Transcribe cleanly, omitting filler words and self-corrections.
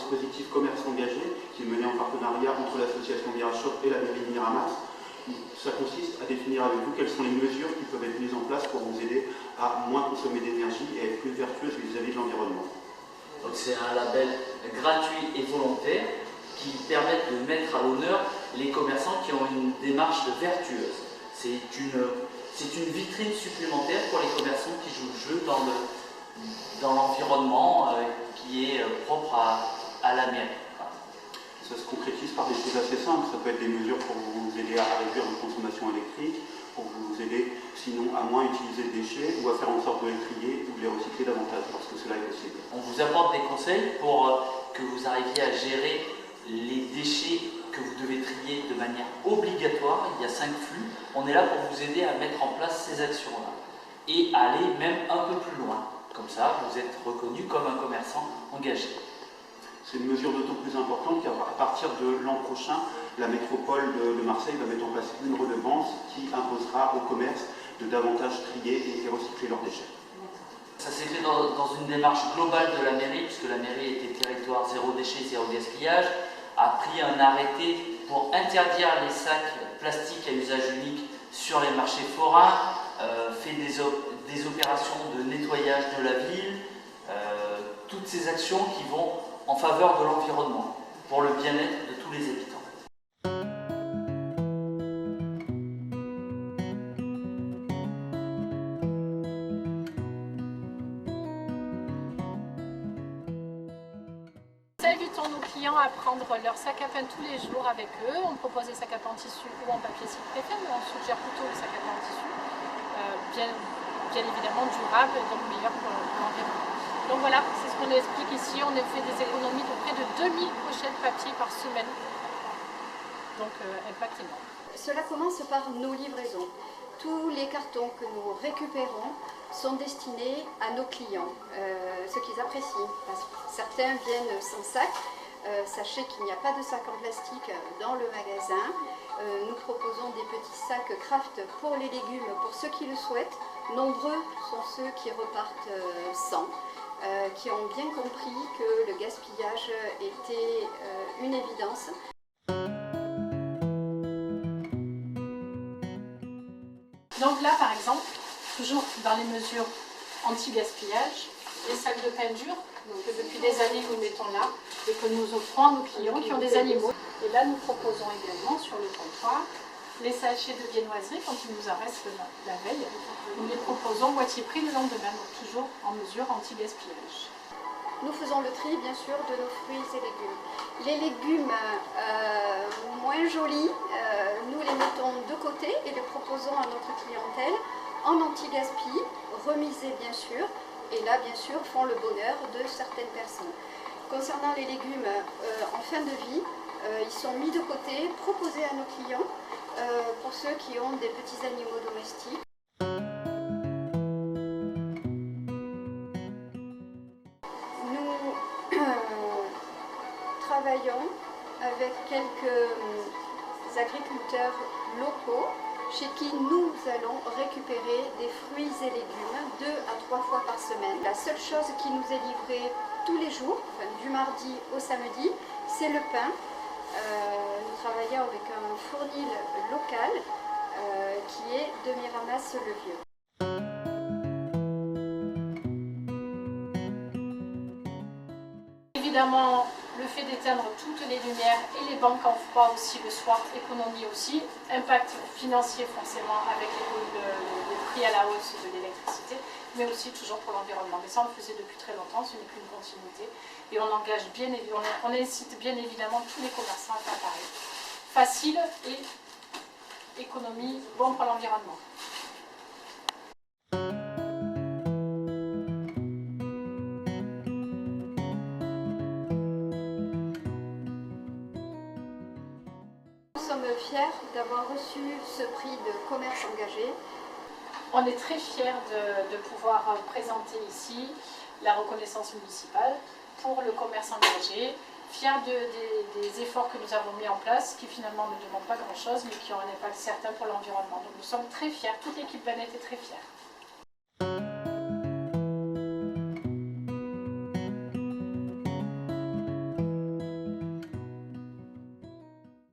dispositif Commerce engagé qui est mené en partenariat entre l'association Virage Shop et la mairie de Miramas. Ça consiste à définir avec vous quelles sont les mesures qui peuvent être mises en place pour vous aider à moins consommer d'énergie et être plus vertueuse vis-à-vis de l'environnement. Donc c'est un label gratuit et volontaire qui permet de mettre à l'honneur les commerçants qui ont une démarche vertueuse. C'est une vitrine supplémentaire pour les commerçants qui jouent le jeu dans l'environnement qui est propre à la mairie. Ça se concrétise par des choses assez simples. Ça peut être des mesures pour vous aider à réduire votre consommation électrique, pour vous aider sinon à moins utiliser de déchets ou à faire en sorte de les trier ou de les recycler davantage parce que cela est possible. On vous apporte des conseils pour que vous arriviez à gérer les déchets que vous devez trier de manière obligatoire. Il y a 5 flux. On est là pour vous aider à mettre en place ces actions-là et aller même un peu plus loin. Comme ça, vous êtes reconnu comme un commerçant engagé. C'est une mesure d'autant plus importante qu'à partir de l'an prochain, la métropole de Marseille va mettre en place une redevance qui imposera aux commerces de davantage trier et recycler leurs déchets. Ça s'est fait dans une démarche globale de la mairie, puisque la mairie était territoire zéro déchet, zéro gaspillage, a pris un arrêté pour interdire les sacs plastiques à usage unique sur les marchés forains, fait des opérations de nettoyage de la ville, toutes ces actions qui vont en faveur de l'environnement, pour le bien-être de tous les habitants. Nous invitons nos clients à prendre leur sac à pain tous les jours avec eux. On propose des sacs à pain en tissu ou en papier s'ils préfèrent, mais on suggère plutôt les sacs à pain en tissu, bien évidemment durables et donc meilleurs pour l'environnement. Donc voilà, c'est ce qu'on explique ici. On a fait des économies de près de 2000 pochettes papier par semaine. Donc impact énorme. Cela commence par nos livraisons. Tous les cartons que nous récupérons sont destinés à nos clients, ce qu'ils apprécient. Parce que certains viennent sans sac. Sachez qu'il n'y a pas de sac en plastique dans le magasin. Nous proposons des petits sacs craft pour les légumes, pour ceux qui le souhaitent. Nombreux sont ceux qui repartent sans. Qui ont bien compris que le gaspillage était une évidence. Donc là, par exemple, toujours dans les mesures anti-gaspillage, les sacs de pain dur, donc depuis des années nous mettons là, et que nous offrons à nos clients qui ont des animaux. Et là, nous proposons également sur le comptoir les sachets de viennoiserie quand il nous en reste la veille. Nous les proposons moitié prix le lendemain, donc toujours en mesure anti-gaspillage. Nous faisons le tri bien sûr de nos fruits et légumes. Les légumes moins jolis, nous les mettons de côté et les proposons à notre clientèle en anti-gaspi, remisés bien sûr, et là bien sûr font le bonheur de certaines personnes. Concernant les légumes en fin de vie, ils sont mis de côté, proposés à nos clients pour ceux qui ont des petits animaux domestiques. Travaillons avec quelques agriculteurs locaux chez qui nous allons récupérer des fruits et légumes 2 à 3 fois par semaine. La seule chose qui nous est livrée tous les jours, enfin, du mardi au samedi, c'est le pain. Nous travaillons avec un fournil local qui est de Miramas-le-Vieux. Évidemment, le fait d'éteindre toutes les lumières et les banques en froid aussi le soir, économie aussi, impact financier forcément avec les prix à la hausse de l'électricité, mais aussi toujours pour l'environnement. Mais ça on le faisait depuis très longtemps, ce n'est plus une continuité et on engage bien, on incite bien évidemment tous les commerçants à faire pareil. Facile et économie, bon pour l'environnement. Nous sommes fiers d'avoir reçu ce prix de commerce engagé. On est très fiers de pouvoir présenter ici la reconnaissance municipale pour le commerce engagé, fiers des efforts que nous avons mis en place, qui finalement ne demandent pas grand-chose, mais qui ont un impact certain pour l'environnement. Donc nous sommes très fiers, toute l'équipe Banette est très fière.